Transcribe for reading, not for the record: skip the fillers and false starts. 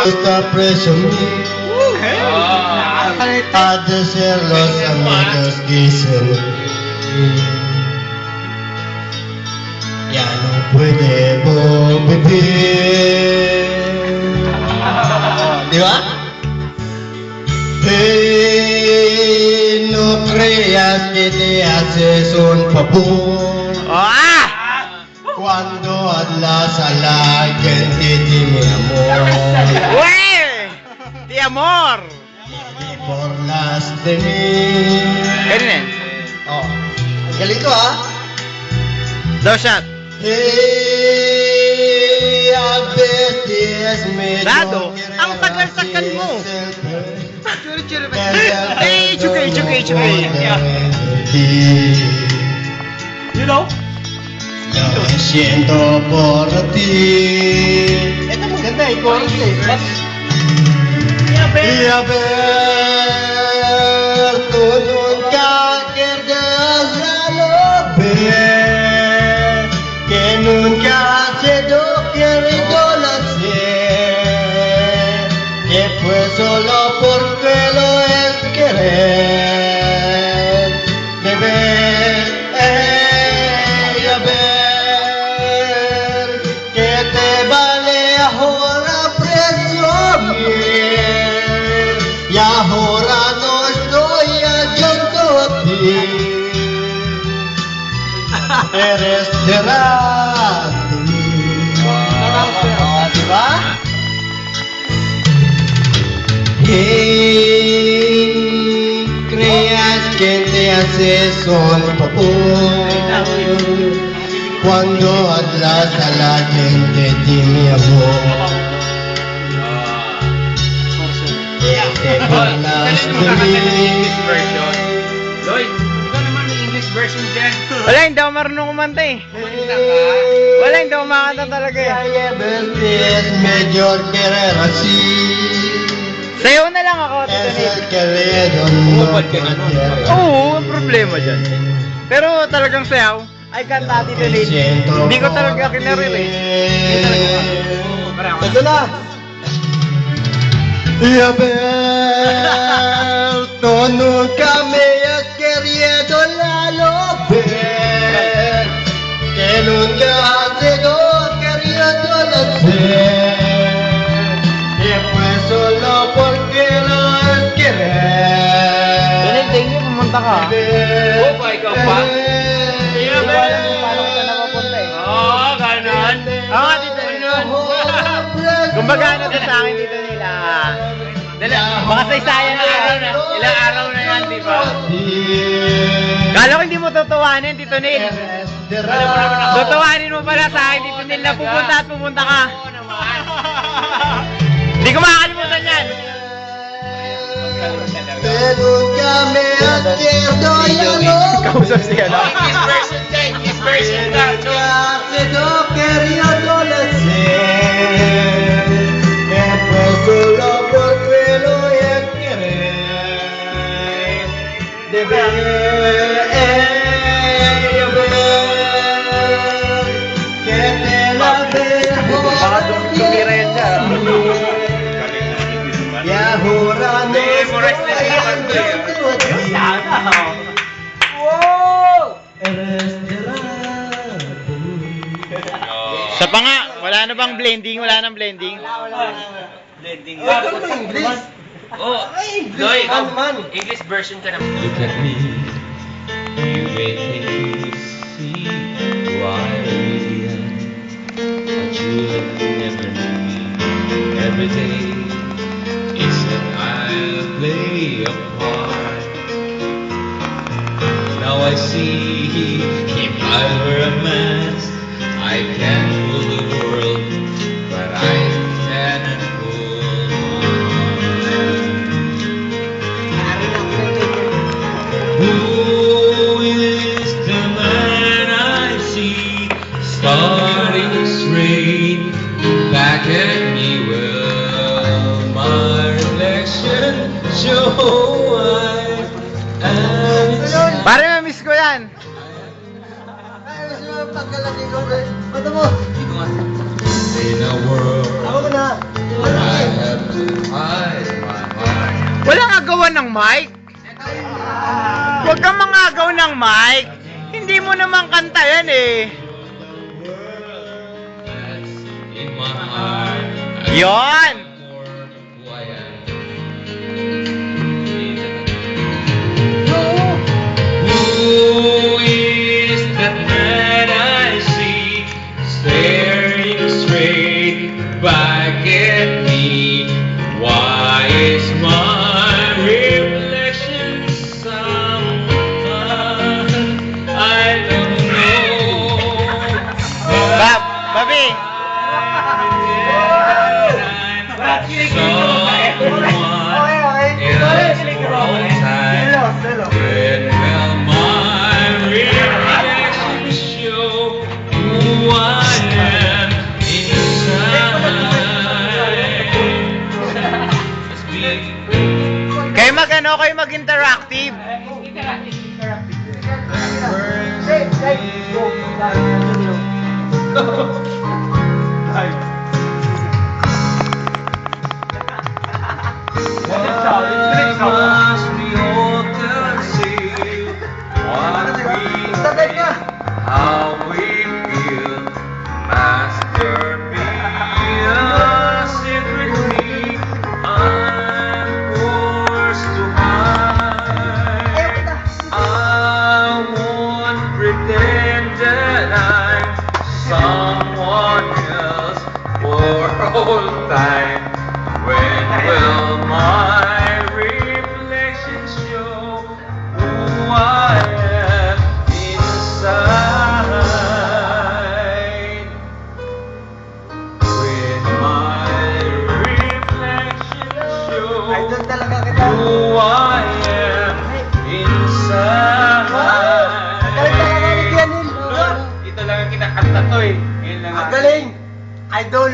Está presumir ha de ser los amigos dicen ya no podemos vivir. ¿Di ba? Hey, no creas que te haces un favor cuando hablas a la gente de mi amor. Wey! Di amor! Te burlas de mí. Ganun Oh, ang galing ko ha. Daw shot. Hey, a veces me Dado, ang tagal-tagal mo. Hey, chukay. You know? Lo siento por ti. Ito maganda eh, chorus eh. Y a ver, tú nunca querrás ver que nunca has sido querido nacer, que fue solo porque lo es querer, beber, y a ver, que te vale ahora presumir, y ahora no estoy junto a ti. Eres de mí. ¿Va? Hey, creas que te haces un favor cuando hablas a la gente de mi amor. Te burlas de mí. Lloyd, ikaw naman may English version dyan. Wala, hindi ako marunong kumanta eh. Wala, hindi ako makanta talaga eh. Es mejor querer así. Sayaw na lang ako, Tito Es Nick. el querido no puede. Oo, ang problema dyan. Pero talagang sayaw. Ay, kanta, Tito Nick. Hindi ko talaga kinaril eh. Ito na. Y a ver, tú nunca me has querido lalo ver, que nunca has sido querido nacer, y fue solo porque lo es querer. Thank you, pumunta ka. Oo ba, ikaw pa? Hindi ko alam kung paano ka na mapunta eh. Oo, ganon. Oo nga, Tito Nick. Kumbaga ano to sa akin dito nila. Baka saysayan na yan. Ilang araw na yan, di ba? Kala ko hindi mo tutuwanin, Tito Neil. Tutuwanin mo pala sa akin, Tito Neil, na pupunta at pupunta ka. Hindi ko makakalimutan yan. Kausap siya, no? English version din, English version din. Solo porque lo es querer, de ver, que te la dejo y ahora no estoy junto a ti. Eres de Sa pa nga, wala na bang blending? Wala nang blending? Blending. English. Oh, Lloyd, English version ka naman. Look at me, you may think to see who I really am, but you never knew me. Every day it's that I'll play a part. Now I see if I were a man, I can't rule the world, but I cannot rule my mind. Who is the man I see starting straight back at me? Well, my reflection show I am inside. Pare, ma-miss ko yan. Mata mo. In a world hide my heart. Walang agawan ng mic. Huwag kang mangagaw ng mic. Hindi mo naman kanta yan eh. That's in my heart. Yon! More who I am. Who is that man I see staring straight back at me? Why is my reflection someone I don't know? Babi! Kayo mag-interactive. How we feel, Master, be secretly I'm forced to hide. I won't pretend that I'm someone else for all time. When will my reflection show who I am inside? When my reflection show who I am inside. Ito lang ang kinakanta to eh. Ngayon lang Ang galing! Idol!